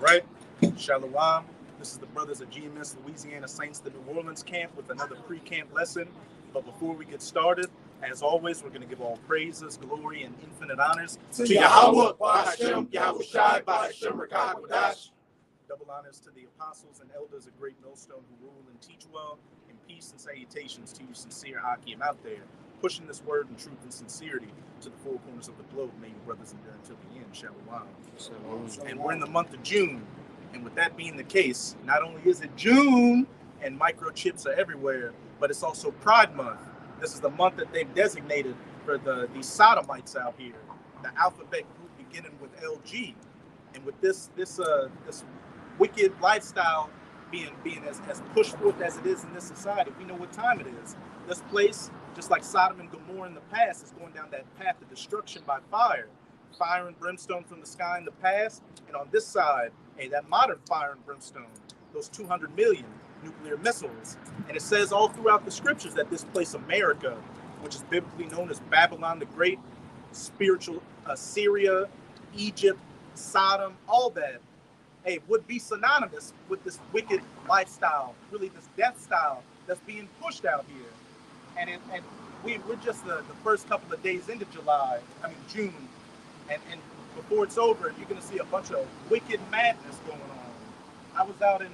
right. Shalom. This is the brothers of GmsLouisianaSaints, the New Orleans camp, with another pre-camp lesson. But before we get started, as always, we're going to give all praises, glory, and infinite honors to Yahweh, Ba'ashem, Yahushai, Ba'ashem, Rakak, double honors to the apostles and elders of Great Millstone who rule and teach well, and peace and salutations to you sincere Akim out there, pushing this word in truth and sincerity to the four corners of the globe. May you brothers endure until the end. Shalom. And we're in the month of June. And with that being the case, not only is it June and microchips are everywhere, but it's also Pride Month. This is the month that they've designated for these sodomites out here, the alphabet group beginning with LG. And with this wicked lifestyle being as pushed forth as it is in this society, we know what time it is. This place, just like Sodom and Gomorrah in the past, is going down that path of destruction by fire and brimstone from the sky in the past, and on this side, that modern fire and brimstone, those 200 million nuclear missiles. And it says all throughout the scriptures that this place, America, which is biblically known as Babylon the Great, spiritual Assyria, Egypt, Sodom, all that, would be synonymous with this wicked lifestyle, really this death style that's being pushed out here. And we're just the first couple of days into June, and before it's over, you're going to see a bunch of wicked madness going on. I was out in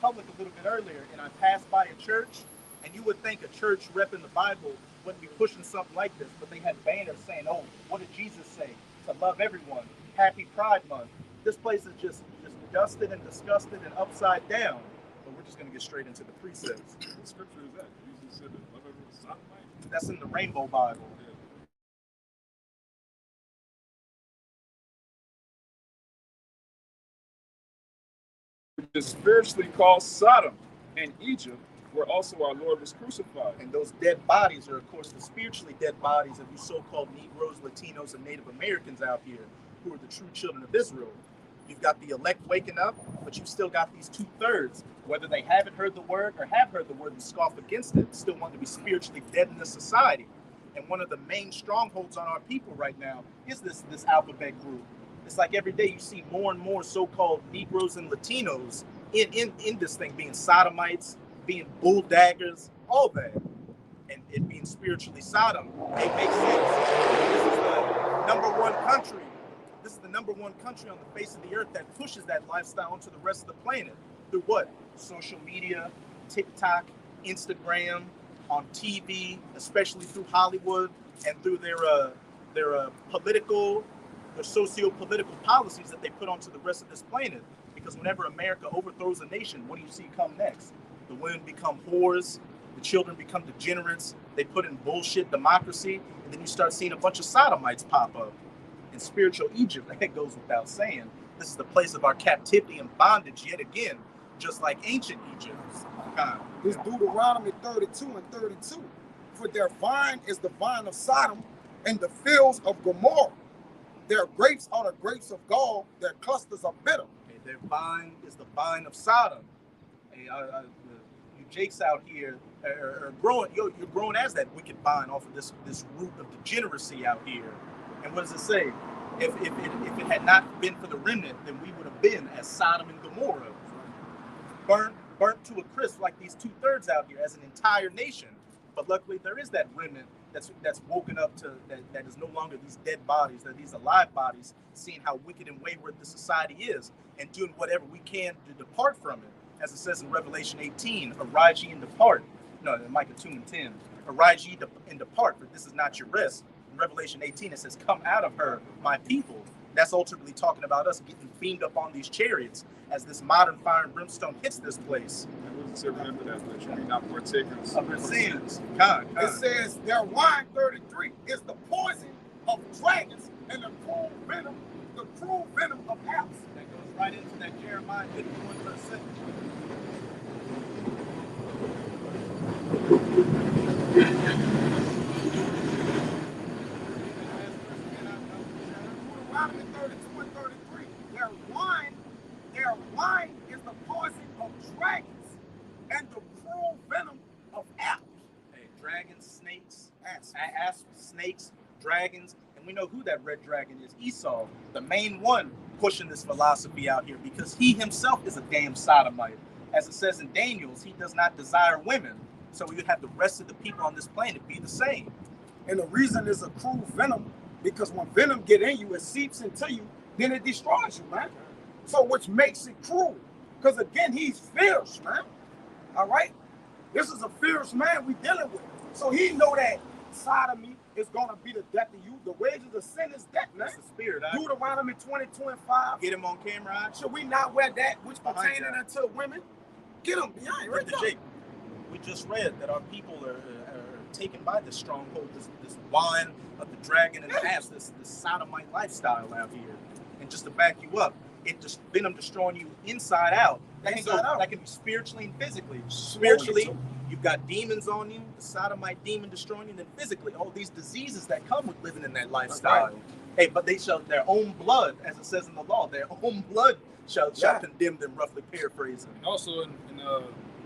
public a little bit earlier, and I passed by a church, and you would think a church repping the Bible wouldn't be pushing something like this, but they had banners saying, "Oh, what did Jesus say? To love everyone. Happy Pride Month." This place is just dusted and disgusted and upside down. But we're just going to get straight into the precepts. What scripture is that? Jesus said that love everyone sodomite? That's in the Rainbow Bible. Is spiritually called Sodom and Egypt, where also our Lord was crucified. And those dead bodies are, of course, the spiritually dead bodies of you so-called Negroes, Latinos, and Native Americans out here who are the true children of Israel. You've got the elect waking up, but you've still got these 2/3, whether they haven't heard the word or have heard the word and scoff against it, still want to be spiritually dead in this society. And one of the main strongholds on our people right now is this alphabet group. It's like every day you see more and more so-called Negroes and Latinos in this thing, being sodomites, being bulldaggers, all that. And it being spiritually Sodom. It makes sense. This is the number one country. This is the number one country on the face of the earth that pushes that lifestyle onto the rest of the planet. Through what? Social media, TikTok, Instagram, on TV, especially through Hollywood, and through their socio-political policies that they put onto the rest of this planet. Because whenever America overthrows a nation, what do you see come next? The women become whores, the children become degenerates, they put in bullshit democracy, and then you start seeing a bunch of sodomites pop up. In spiritual Egypt, that goes without saying, this is the place of our captivity and bondage yet again, just like ancient Egypt. This Deuteronomy 32 and 32. For their vine is the vine of Sodom, and the fields of Gomorrah. Their grapes are the grapes of gall, their clusters are bitter. Their vine is the vine of Sodom. You jakes out here are growing, you're growing as that wicked vine off of this root of degeneracy out here. And what does it say? If it had not been for the remnant, then we would have been as Sodom and Gomorrah, burnt to a crisp like these 2/3 out here as an entire nation. But luckily there is that remnant that's woken up to that is no longer these dead bodies, they're these alive bodies, seeing how wicked and wayward the society is and doing whatever we can to depart from it. As it says in Revelation 18, arise ye and depart. No, in Micah 2 and 10, arise ye and depart, for this is not your rest. In Revelation 18, it says, come out of her, my people. That's ultimately talking about us getting beamed up on these chariots as this modern fire and brimstone hits this place. And what does it say right after that? That you be not partakers of their sins. It says their wine, 33, is the poison of dragons and the cruel venom of apes. That goes right into that Jeremiah 51 verse 7. Deuteronomy 32 and 33. Their wine is the poison of dragons and the cruel venom of apes. Hey, dragons, snakes, asps, snakes, dragons, and we know who that red dragon is. Esau, the main one pushing this philosophy out here, because he himself is a damn sodomite. As it says in Daniel's, he does not desire women. So we would have the rest of the people on this planet be the same. And the reason is a cruel venom, because when venom get in you, it seeps into you, then it destroys you, man. So which makes it cruel. Because again, he's fierce, man. All right? This is a fierce man we dealing with. So he know that sodomy is going to be the death of you. The wages of sin is death, man. That's the spirit. Deuteronomy 20:25. Get him on camera. Should we not wear that which pertaining unto women? Get him behind, right there. We just read that our people are taken by this stronghold, this wine of the dragon and the ass, this sodomite lifestyle out here. And just to back you up, it just venom destroying you inside out. That can be spiritually and physically. Spiritually, you've got demons on you, the sodomite demon destroying you, and then physically, all these diseases that come with living in that lifestyle. Right. Hey, but they shall, their own blood, as it says in the law, their own blood shall condemn them, roughly paraphrasing. And also in the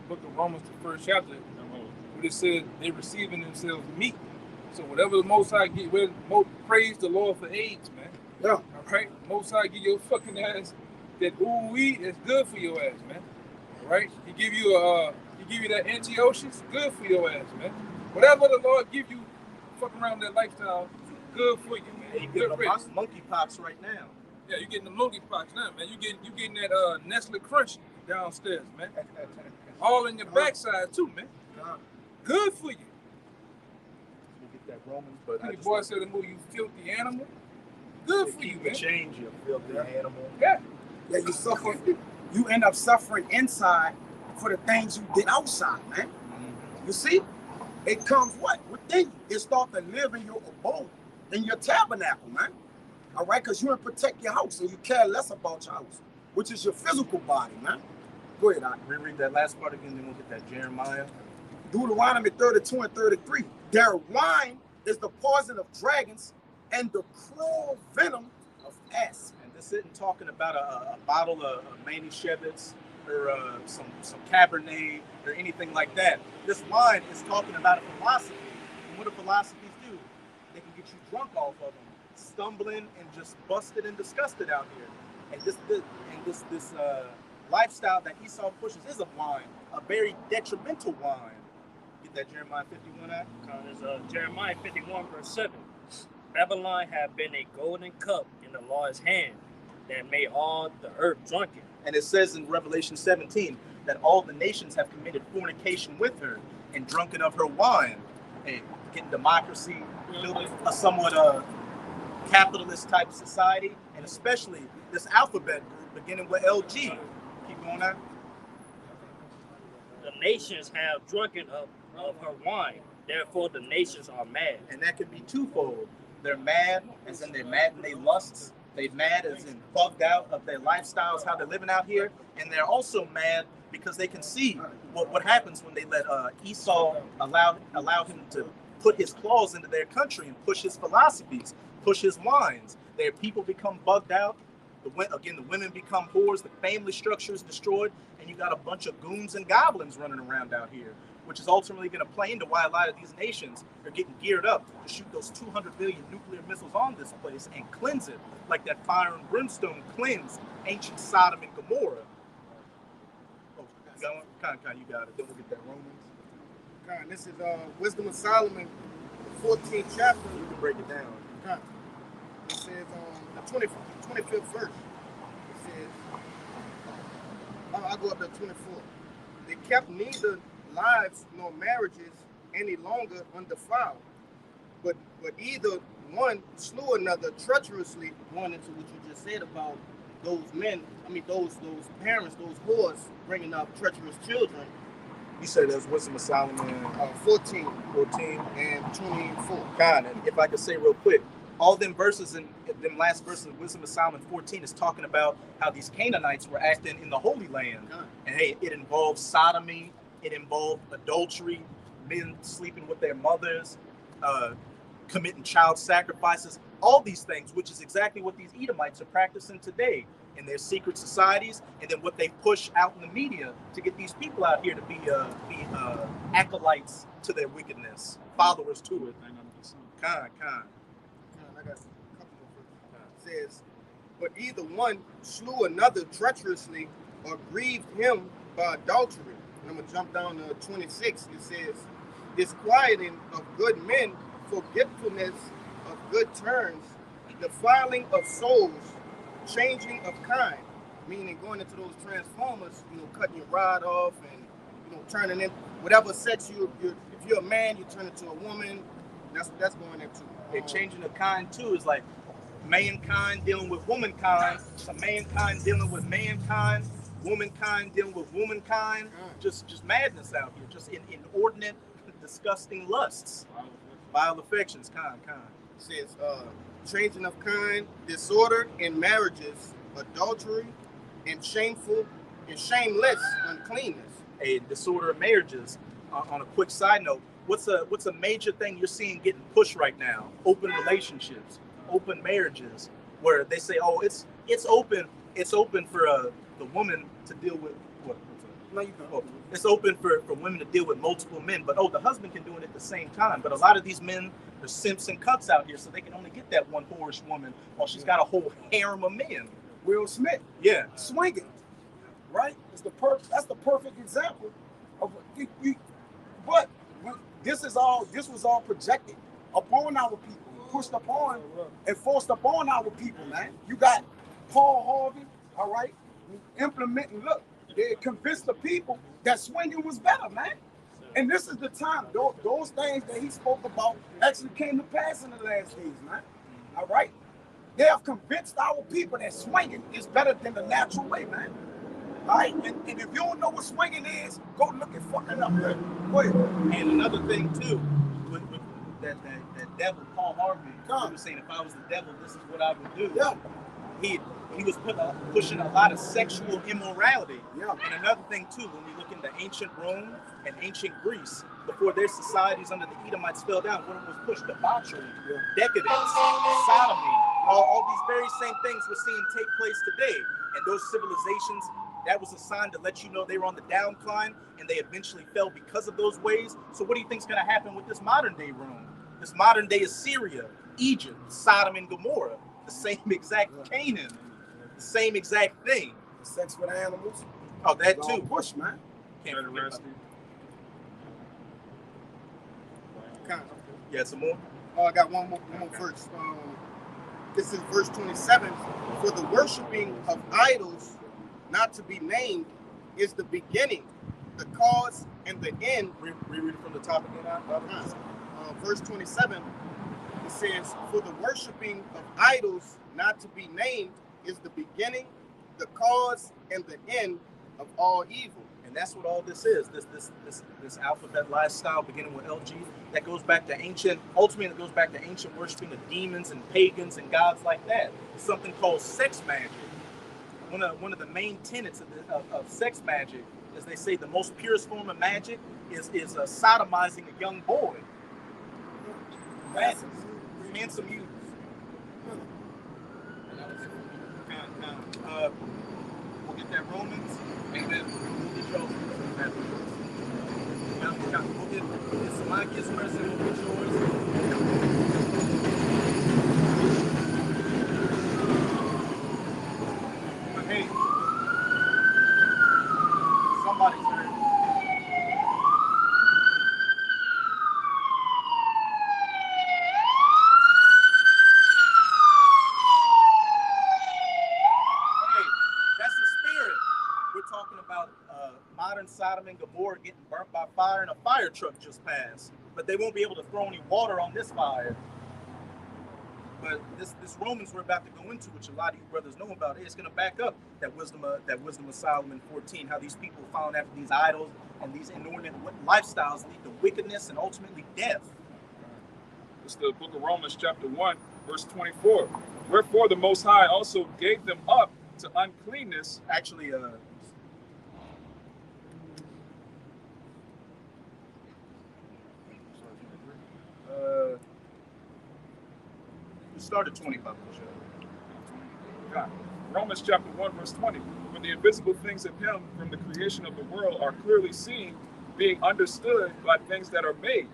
book of Romans, the first chapter, what it says, they receiving themselves meat. So whatever the Most High get, praise the Lord for AIDS, man. Yeah. All right? Most High give your fucking ass that ooh-wee is good for your ass, man. All right? He give you that antioxidants, good for your ass, man. Whatever the Lord give you, fuck around that lifestyle, good for you, man. You get the monkey pox right now. Yeah, you getting the monkey pox now, man. You getting that Nestle Crunch downstairs, man. All in your backside too, man. Good for you. You get that Romans, but the boy said to move, you filthy animal. Good for you, man. Change you, filthy animal. Yeah, you suffer. You end up suffering inside for the things you did outside, man. Mm-hmm. You see, it comes what within you. It starts to live in your abode, in your tabernacle, man. All right, because you don't protect your house and you care less about your house, which is your physical body, man. Go ahead, reread that last part again, then we'll get that Jeremiah. Deuteronomy 32 and 33. Their wine is the poison of dragons and the cruel venom of asps. And this isn't talking about a bottle of Manischewitz or some Cabernet or anything like that. This wine is talking about a philosophy. And what do philosophies do? They can get you drunk off of them, stumbling and just busted and disgusted out here. And this lifestyle that Esau pushes is a wine, a very detrimental wine. Get that Jeremiah 51 out? It's Jeremiah 51 verse 7. Babylon had been a golden cup in the Lord's hand that made all the earth drunken. And it says in Revelation 17 that all the nations have committed fornication with her and drunken of her wine. And getting democracy, building a somewhat capitalist type society, and especially this alphabet group beginning with LG. Keep going on. The nations have drunken of her wine, therefore the nations are mad. And that could be twofold. They're mad, as in they're mad in their lusts. They're mad as in bugged out of their lifestyles, how they're living out here. And they're also mad because they can see what happens when they let Esau allow him to put his claws into their country and push his philosophies, push his wines. Their people become bugged out. The women become whores. The family structure is destroyed. And you got a bunch of goons and goblins running around out here, which is ultimately going to play into why a lot of these nations are getting geared up to shoot those 200 billion nuclear missiles on this place and cleanse it like that fire and brimstone cleansed ancient Sodom and Gomorrah. Oh, you got one? Con, you got it. Then we'll get that Romans. Con, this is Wisdom of Solomon, the 14th chapter. You can break it down. Con. It says the 25th verse. It says, I'll go up to 24. They kept neither lives nor marriages any longer undefiled, but either one slew another treacherously, going into what you just said about those men, those parents, those whores bringing up treacherous children. You said that's Wisdom of Solomon 14 and 24. God, and if I could say real quick, all them verses in them last verses of Wisdom of Solomon 14 is talking about how these Canaanites were acting in the Holy Land. God. And hey, it involved sodomy, it involved adultery, men sleeping with their mothers, committing child sacrifices, all these things, which is exactly what these Edomites are practicing today in their secret societies, and then what they push out in the media to get these people out here to be acolytes to their wickedness, followers to it. I got a couple of verses. It says, but either one slew another treacherously or grieved him by adultery. And I'm going to jump down to 26. It says, disquieting of good men, forgetfulness of good turns, defiling of souls, changing of kind, meaning going into those transformers, cutting your rod off and, turning in whatever sex if you're a man, you turn into a woman. That's going into. And changing of kind too is like mankind dealing with womankind, so mankind dealing with mankind, womankind dealing with womankind. Just madness out here, just inordinate, disgusting lusts, vile affections, kind. It says changing of kind, disorder in marriages, adultery, and shameful and shameless uncleanness. A disorder of marriages. On a quick side note, what's a major thing you're seeing getting pushed right now? Open relationships, open marriages, where they say, oh, it's open for the woman to deal with what? No, you can. Oh, it's open for women to deal with multiple men, but the husband can do it at the same time. But a lot of these men are simps and cunts out here, so they can only get that one whorish woman while she's got a whole harem of men. Will Smith, yeah, swinging, right? That's the perfect example of but this was all projected upon our people, pushed upon and forced upon our people, man. You got Paul Harvey, all right, implementing. Look, they convinced the people that swinging was better, man. And this is the time. Those things that he spoke about actually came to pass in the last days, man. All right. They have convinced our people that swinging is better than the natural way, man. All right? And if you don't know what swinging is, go look it fucking up there. Go ahead. And another thing, too, with that devil, Paul Harvey, he was saying, if I was the devil, this is what I would do. Yeah. He was pushing a lot of sexual immorality. Yeah. And another thing, too, when we look into ancient Rome and ancient Greece, before their societies under the Edomites fell down, what was pushed? Debauchery, decadence, sodomy, all these very same things we're seeing take place today. And those civilizations, that was a sign to let you know they were on the downcline, and they eventually fell because of those ways. So what do you think is going to happen with this modern day Rome? This modern day Assyria, Egypt, Sodom and Gomorrah, the same exact Canaan, the same exact thing. Sex with animals. Oh, that too. Push, man. Can't forget about that. Yeah, some more? I got one more verse. This is verse 27. For the worshiping of idols not to be named is the beginning, the cause, and the end. Reread it from the top again. Verse 27, it says, for the worshiping of idols not to be named is the beginning, the cause, and the end of all evil. And that's what all this is. This alphabet lifestyle, beginning with LG, that goes back to ancient. Ultimately, it goes back to ancient worshiping of demons and pagans and gods like that. It's something called sex magic. One of the main tenets of sex magic is they say the most purest form of magic is sodomizing a young boy. Handsome youth. We'll get that Romans, and then we'll get y'all. We'll get some Mike's verse, and we'll get yours. But hey, somebody's heard. Sodom and Gomorrah getting burnt by fire, and a fire truck just passed, but they won't be able to throw any water on this fire. But this Romans we're about to go into, which a lot of you brothers know about, it's going to back up that wisdom of Solomon 14, how these people found after these idols and these inordinate lifestyles lead to wickedness and ultimately death. It's the book of Romans chapter 1 verse 24. Wherefore the Most High also gave them up to uncleanness. Actually, we started 25. Romans chapter 1 verse 20. For the invisible things of him from the creation of the world are clearly seen, being understood by things that are made,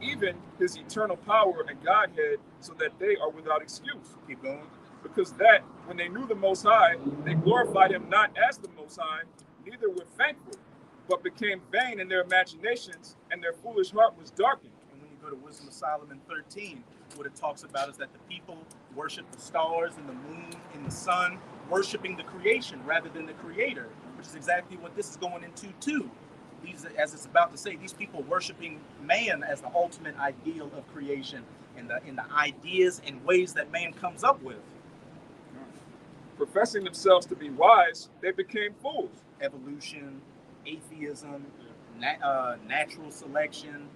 even his eternal power and Godhead, so that they are without excuse. Keep going. because that, when they knew the Most High, they glorified him not as the Most High, neither were thankful, but became vain in their imaginations, and their foolish heart was darkened. And when you go to Wisdom of Solomon 13, what it talks about is that the people worship the stars and the moon and the sun, worshiping the creation rather than the creator, which is exactly what this is going into too. These, as it's about to say, these people worshiping man as the ultimate ideal of creation and the ideas and ways that man comes up with. Professing themselves to be wise, they became fools. Evolution, atheism, natural selection,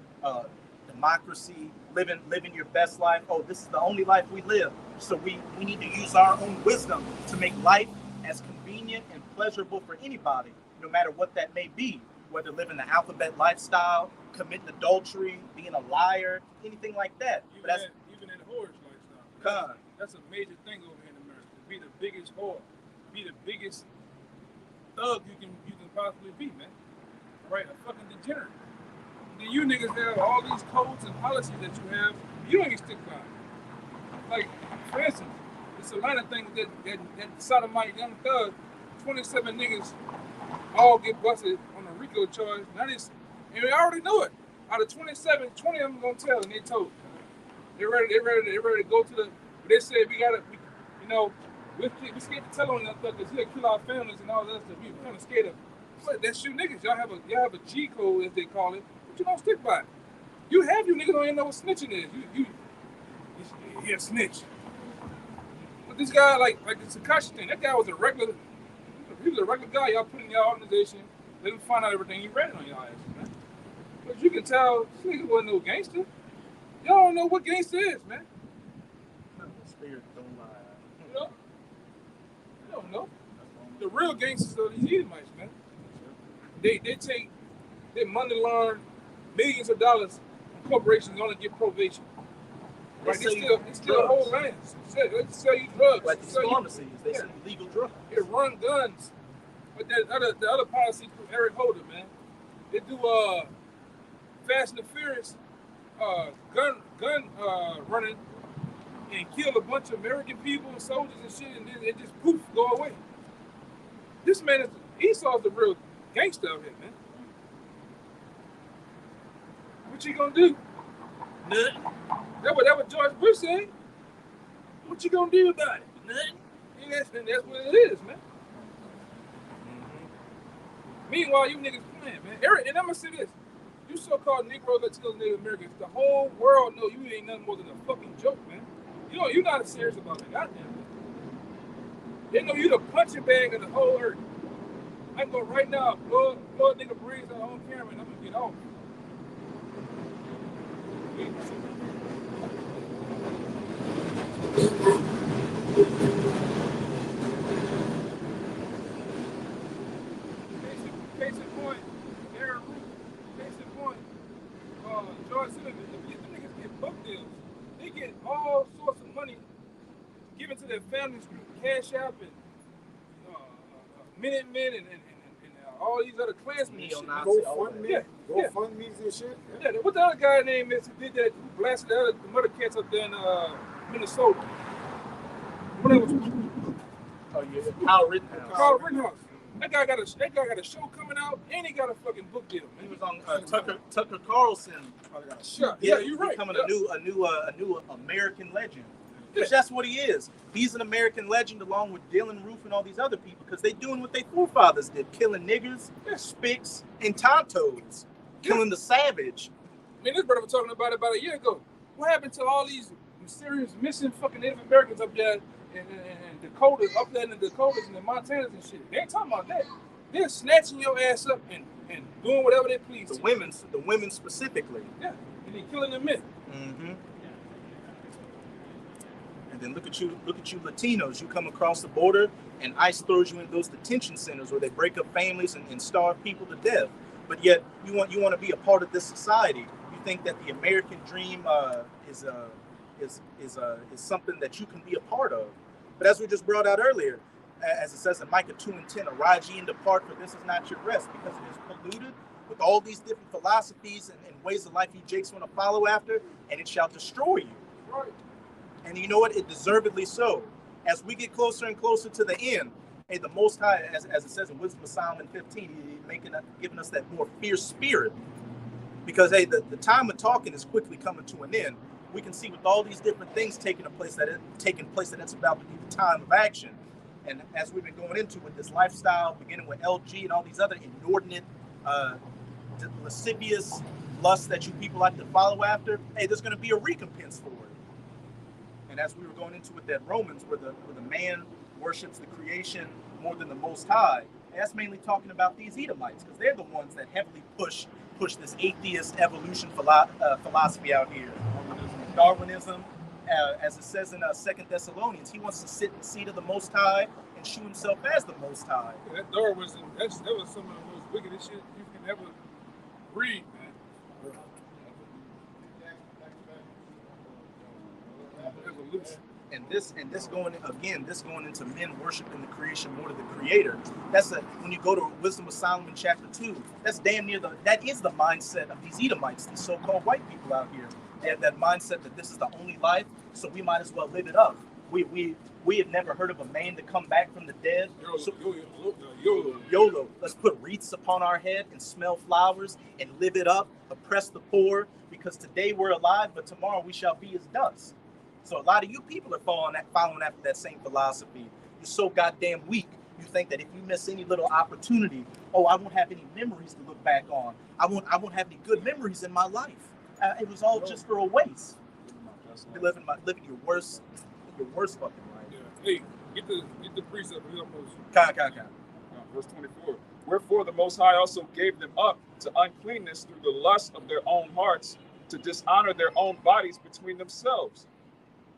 democracy, living your best life. Oh, this is the only life we live. So we need to use our own wisdom to make life as convenient and pleasurable for anybody, no matter what that may be. Whether living the alphabet lifestyle, committing adultery, being a liar, anything like that. Even in the whorish lifestyle. That's a major thing over here in America. Be the biggest whore, be the biggest thug you can possibly be, man. Right? A fucking degenerate. Then you niggas have all these codes and policies that you have, you don't even stick by it. Like, for instance, it's a line of things that sodomite young thug, 27 niggas all get busted on a RICO charge. And we already knew it. Out of 27, 20 of them gonna tell, and they told. They're ready to go to the. They said we're scared to tell on that stuff because he'll kill our families and all that stuff. We're kind of scared of. But that's you niggas. Y'all have a G code as they call it, but you don't stick by it. You niggas don't even know what snitching is. You're a snitch. But this guy, like the Takashi thing, that guy was a regular. He was a regular guy. Y'all put in your organization. Let him find out everything he read on y'all ass, man. But you can tell this nigga wasn't no gangster. Y'all don't know what gangster is, man. Spirit don't lie. You know? You don't know. The real gangsters are these Edomites, man. They take their money laundering millions of dollars from corporations and only get probation. Right? They steal a whole land. They sell you drugs. Like these pharmacies, they sell illegal drugs. They run guns. But the other policy from Eric Holder, man. They do Fast and the Furious gun running and kill a bunch of American people and soldiers and shit, and then it just poof, go away. This man Esau's the real gangster out here, man. What you gonna do? Nothing. That's what George Bush said. What you gonna do about it? Nothing. And that's what it is, man. Mm-hmm. Meanwhile, you niggas playing, man. Eric, and I'm gonna say this. You so-called Negro, Latinos, Native Americans, the whole world know you ain't nothing more than a fucking joke, man. You know, you're not serious about it. Goddamn. They know you the punching bag of the whole earth. I can go right now, blow a nigga brains out on camera, and I'm gonna get off. Case in point, Aaron Root. Case in point, George Zimmerman. Them niggas get book deals. They get all sorts of money given to their families through Cash App and Minutemen and all these other Klansmen and shit. GoFundMe's and shit. Yeah, what the other guy name is who did that? Who blasted the mother cats up there in Minnesota? What was Kyle Rittenhouse. Carl Rittenhouse. That guy got a show coming out, and he got a fucking book deal. Man. He was on Tucker Carlson. Yeah, you're right. Becoming a new American legend. Because that's what he is. He's an American legend along with Dylan Roof and all these other people because they doing what their forefathers did, killing niggers, spics, and tontos, killing the savage. I mean, this brother was talking about it about a year ago. What happened to all these mysterious missing fucking Native Americans up there in Dakota, up there in the Dakotas and the Montanas and shit? They ain't talking about that. They're snatching your ass up and doing whatever they please. The women specifically. Yeah, and they killing the men. Mm-hmm. And then look at you Latinos. You come across the border and ICE throws you in those detention centers where they break up families and starve people to death. But yet you want to be a part of this society. You think that the American dream is something that you can be a part of. But as we just brought out earlier, as it says in Micah 2:10, arise ye and depart, for this is not your rest, because it is polluted with all these different philosophies and ways of life you jakes want to follow after, and it shall destroy you. Right. And you know what? It deservedly so. as we get closer and closer to the end, hey, the Most High, as it says in Wisdom of Solomon 15, he's giving us that more fierce spirit. Because, hey, the time of talking is quickly coming to an end. We can see with all these different things taking place that it's about to be the time of action. And as we've been going into with this lifestyle, beginning with LG and all these other inordinate, lascivious lusts that you people like to follow after, hey, there's going to be a recompense for it. And as we were going into with that Romans, where the man worships the creation more than the Most High, and that's mainly talking about these Edomites, because they're the ones that heavily push this atheist evolution philosophy out here. Darwinism, as it says in 2 Thessalonians, he wants to sit in the seat of the Most High and shoot himself as the Most High. Yeah, that Darwinism, that was some of the most wickedest shit you can ever read, man. Evolution. And this going into men worshiping the creation more than the Creator. When you go to Wisdom of Solomon chapter 2, that's damn near that is the mindset of these Edomites, these so-called white people out here. They have that mindset that this is the only life, so we might as well live it up. We have never heard of a man to come back from the dead. YOLO. Let's put wreaths upon our head and smell flowers and live it up, oppress the poor, because today we're alive, but tomorrow we shall be as dust. So a lot of you people are following after that same philosophy. You're so goddamn weak. You think that if you miss any little opportunity, I won't have any memories to look back on. I won't have any good memories in my life. It was all just for a waste. You're living your worst fucking life. Yeah. Hey, get the precept. Verse 24. Wherefore the Most High also gave them up to uncleanness through the lust of their own hearts, to dishonor their own bodies between themselves.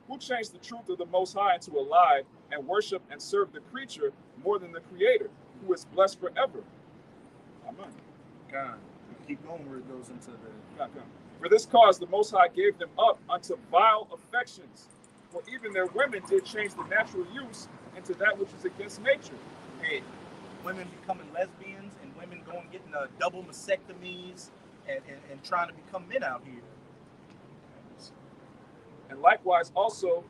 Who changed the truth of the Most High into a lie, and worship and serve the creature more than the Creator, who is blessed forever. Amen. God, keep going where it goes into the. For this cause the Most High gave them up unto vile affections, for even their women did change the natural use into that which is against nature. Hey, women becoming lesbians and women getting double mastectomies and trying to become men out here. And likewise also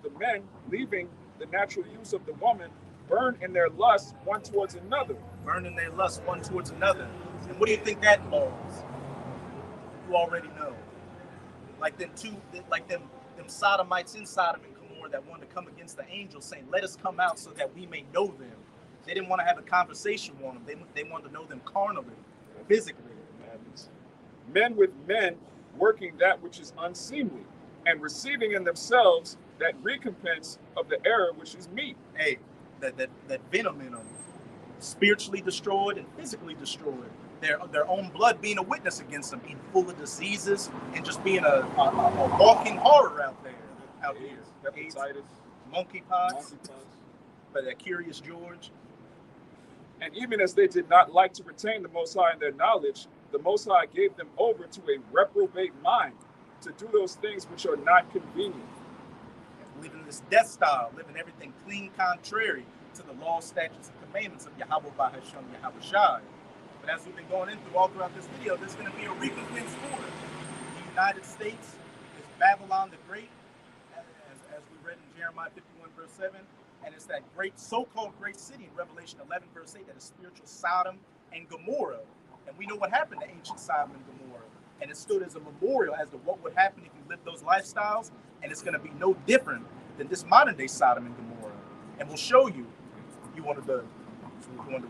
the men, leaving the natural use of the woman, burn in their lust one towards another. Burning their lust one towards another. And what do you think that involves? You already know. Like them sodomites in Sodom and Gomorrah that wanted to come against the angels, saying, let us come out so that we may know them. They didn't want to have a conversation with them. They wanted to know them carnally, physically. Men with men working that which is unseemly, and receiving in themselves that recompense of the error which is meat. Hey, that venom in them, spiritually destroyed and physically destroyed. Their own blood being a witness against them, being full of diseases and just being a walking horror out here. Hepatitis, monkeypox, but that Curious George. And even as they did not like to retain the Most High in their knowledge, the Most High gave them over to a reprobate mind, to do those things which are not convenient. Living this death style, living everything clean contrary to the law, statutes, and commandments of Yahweh Bahasham Yahweh Shai. But as we've been going into all throughout this video, there's going to be a recompense for it. The United States is Babylon the Great, as we read in Jeremiah 51 verse 7, and it's that great so-called great city in Revelation 11 verse 8 that is spiritual Sodom and Gomorrah. And we know what happened to ancient Sodom and Gomorrah. And it stood as a memorial as to what would happen if you lived those lifestyles. And it's going to be no different than this modern day Sodom and Gomorrah. And we'll show you. You wanted to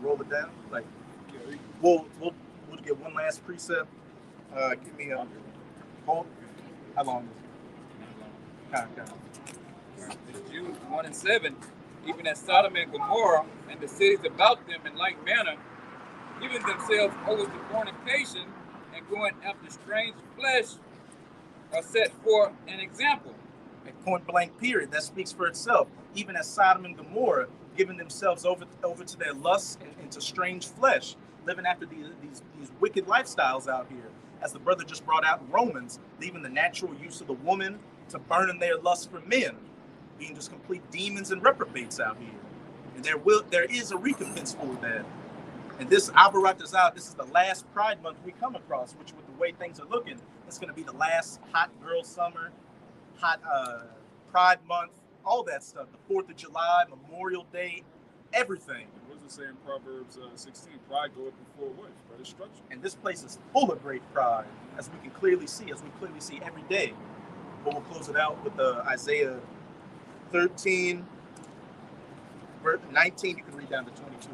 roll it down? Like, we'll get one last precept. Give me a hold. How long is it? It's Jude 1:7. Even as Sodom and Gomorrah and the cities about them in like manner, giving themselves over to fornication and going after strange flesh, are set for an example. At point blank period, that speaks for itself. Even as Sodom and Gomorrah, giving themselves over to their lusts and to strange flesh, living after these wicked lifestyles out here. As the brother just brought out in Romans, leaving the natural use of the woman to burning their lust for men, being just complete demons and reprobates out here. And there is a recompense for that. And this Abarat Azal, this is the last Pride Month we come across, which with the way things are looking, it's going to be the last hot girl summer, hot Pride Month, all that stuff. The 4th of July, Memorial Day, everything. What does it say in Proverbs 16? Pride goeth before what? For destruction. And this place is full of great pride, as we can clearly see, every day. But we'll close it out with Isaiah 13, verse 19. You can read down to 22.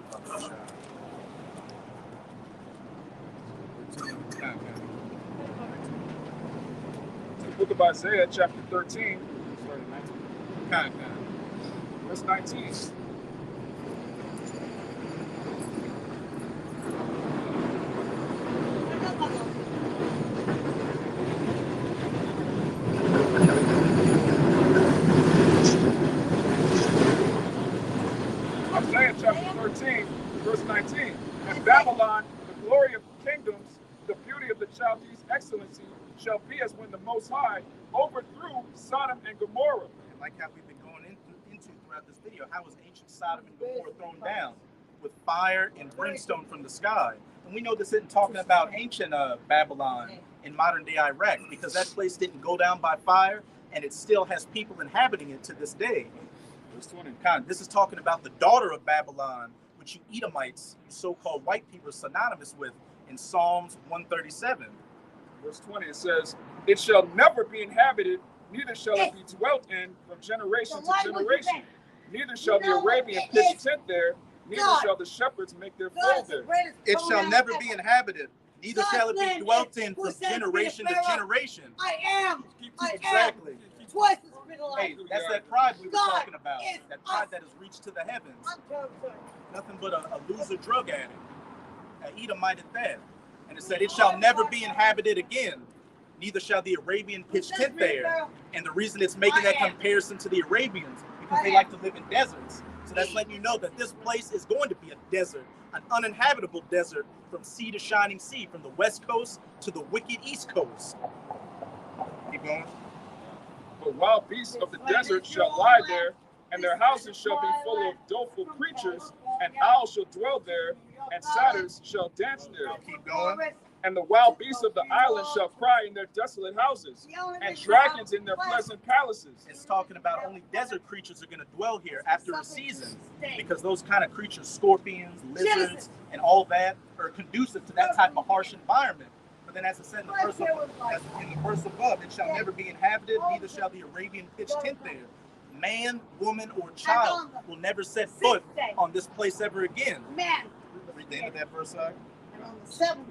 The book of Isaiah, chapter 13, verse 19. Isaiah chapter 13, verse 19. And Babylon, the glory of kingdoms, the beauty of the Chaldees' excellency, shall be as when the Most High overthrew Sodom and Gomorrah. And like how we've been going into throughout this video, how was ancient Sodom and Gomorrah thrown down? With fire and brimstone from the sky. And we know this isn't talking about ancient Babylon in modern day Iraq, because that place didn't go down by fire, and it still has people inhabiting it to this day. Verse 20. This is talking about the daughter of Babylon, which you Edomites, you so-called white people, are synonymous with in Psalms 137. Verse 20, it says, it shall never be inhabited, neither shall it be dwelt in from generation to generation. Neither shall the Arabian pitch tent there, neither shall the shepherds make their fold there. It shall never be inhabited, neither shall it be dwelt in from generation to generation. I am. Exactly. Twice as been Hey, alive. that's that pride we were God talking about. is That pride that has reached to the heavens. I'm so sorry. Nothing but a loser drug addict. An Edomite at that. And it said, it shall never be inhabited again, neither shall the Arabian pitch tent there. And the reason it's making that comparison to the Arabians, because they like to live in deserts. So that's letting you know that this place is going to be a desert, an uninhabitable desert from sea to shining sea, from the west coast to the wicked east coast. Keep going. But wild beasts of the desert shall lie there, and their houses shall be full of doleful creatures, and owls shall dwell there, and satyrs shall dance there. Keep going. And the wild beasts of the island shall cry in their desolate houses, and dragons in their pleasant palaces. It's talking about only desert creatures are going to dwell here after a season, because those kind of creatures, scorpions, lizards, and all that, are conducive to that type of harsh environment. But then, as I said in the verse above, it shall never be inhabited, neither shall the Arabian pitch tent there. Man, woman, or child will never set foot on this place ever again. Man. Read the end of that verse, sir.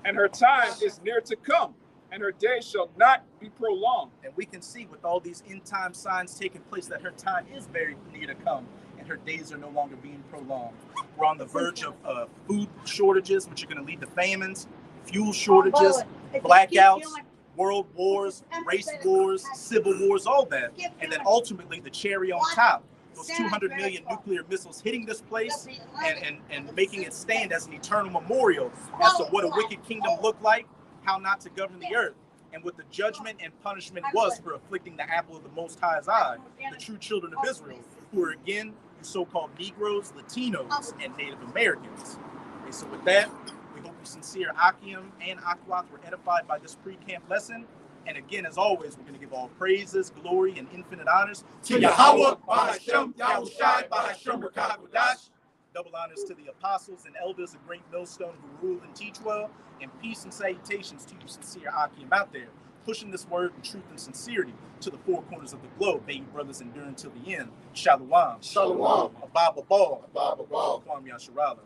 And her time is near to come, and her days shall not be prolonged. And we can see with all these end time signs taking place that her time is very near to come, and her days are no longer being prolonged. We're on the verge of food shortages, which are going to lead to famines, fuel shortages, blackouts, world wars, race wars, civil wars, all that. And then ultimately the cherry on top, those 200 million nuclear missiles hitting this place and making it stand as an eternal memorial as to what a wicked kingdom looked like, how not to govern the earth, and what the judgment and punishment was for afflicting the apple of the Most High's eye, the true children of Israel, who are again the so-called Negroes, Latinos, and Native Americans. And so with that, we hope you sincere Akim and Akwat were edified by this pre-camp lesson. And again, as always, we're going to give all praises, glory, and infinite honors To Yahweh, Bahashem, Yahushai, Bahashem, Rakakwadash. Double honors to the apostles and elders of Great Millstone who rule and teach well, and peace and salutations to you sincere Akim out there, pushing this word in truth and sincerity to the four corners of the globe. May you brothers endure until the end. Shalom. Shalom. Abba Babal. Abba Babal. Kwam Yasharala.